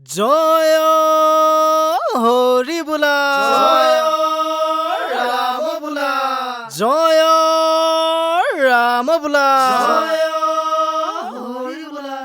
জয় হৰি বোলা জয় ৰাম বোলা জয় ৰাম বোলা জয় হৰি বোলা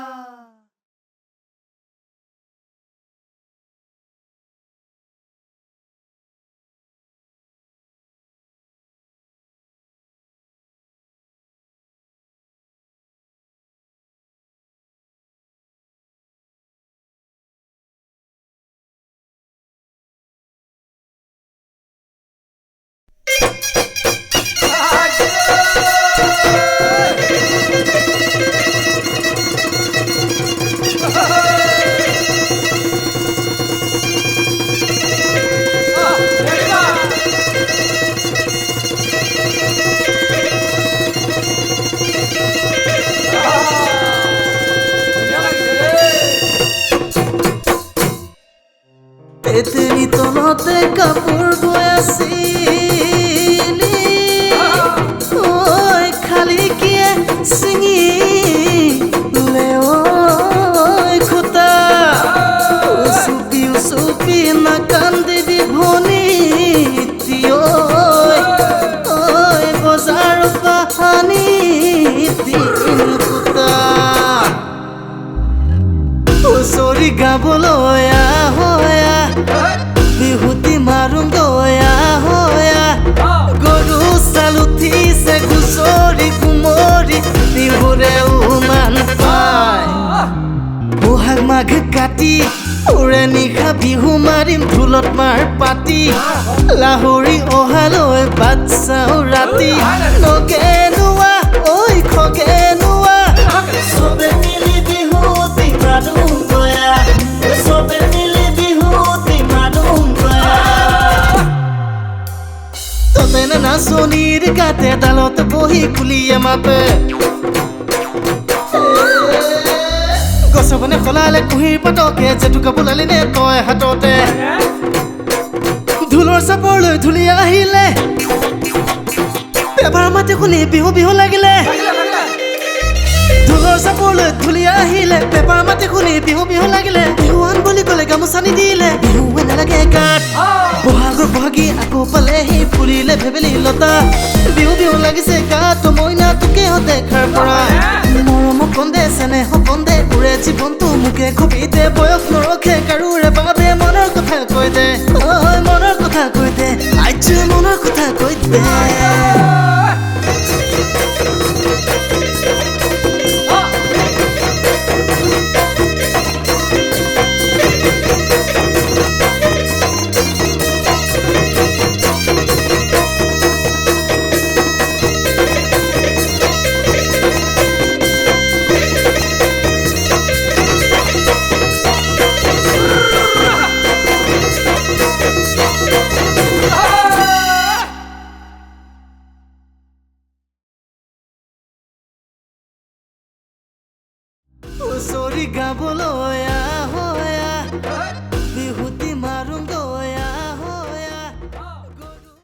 তেতেলি তলতে কাপোৰ বৈ আছিলি ঐ খালি কিয়ে ছিঙিলে ঐ খুটা উচুপি নাকান্দিবি ভনীতি ঐ বজাৰ বাহানি দিন খুটা হুঁচৰি গাবলৈ আহয়া বিহুতি মাৰুং দয়া হয়া গৰু চাল উঠিছে গুচৰি কুমৰি বিহুৰে উমান পায় বহাগ মাঘ কাটি উৰে নিশা বিহু মাৰিম ঢোলত মাৰ পাতি লাহৰি অহালৈ বাট চাওঁ ৰাতি নগেনুৱা ঐ খগেনুৱা চবে মিলি বিহুতি মাৰুং দয়া চবে মিলি বিহুতি মাৰুং দয়া ততে নাচনীৰ গাতে ডালত বহি কুলিয়ে মাপে গছবনে সলালে কুঁহিৰ পাতকে জেতুকা বোলালি নে তই হাততে ঢোলৰ চাপৰ লৈ ধুলি আহিলে এবাৰ মাতি শুনি বিহু বিহু লাগিলে ঢোলৰ চাপৰ লৈ ধুলি আহিলে পেপাৰ মাতি শুনি বিহু বিহু লাগিলে বিহুৱান বুলি ক'লে গামোচা নিদিলে বিহু নালাগে গাত বহাগৰ বহাগী আকৌ পালে সেই ফুলিলে ভেবেলি লতা বিহু বিহু লাগিছে গাত মইনা তোকে দেখাৰ পৰা মৰম কন্দে চেনেহ কন্দে উৰে জীৱনটো মোকে কবিতে বয়স নৰখে কাৰোৰে বাবে মনৰ কথা কৈ দে ঐ মনৰ কথা কৈ দে আইজু মনৰ কথা কৈ দে হুঁচৰি গাবলৈ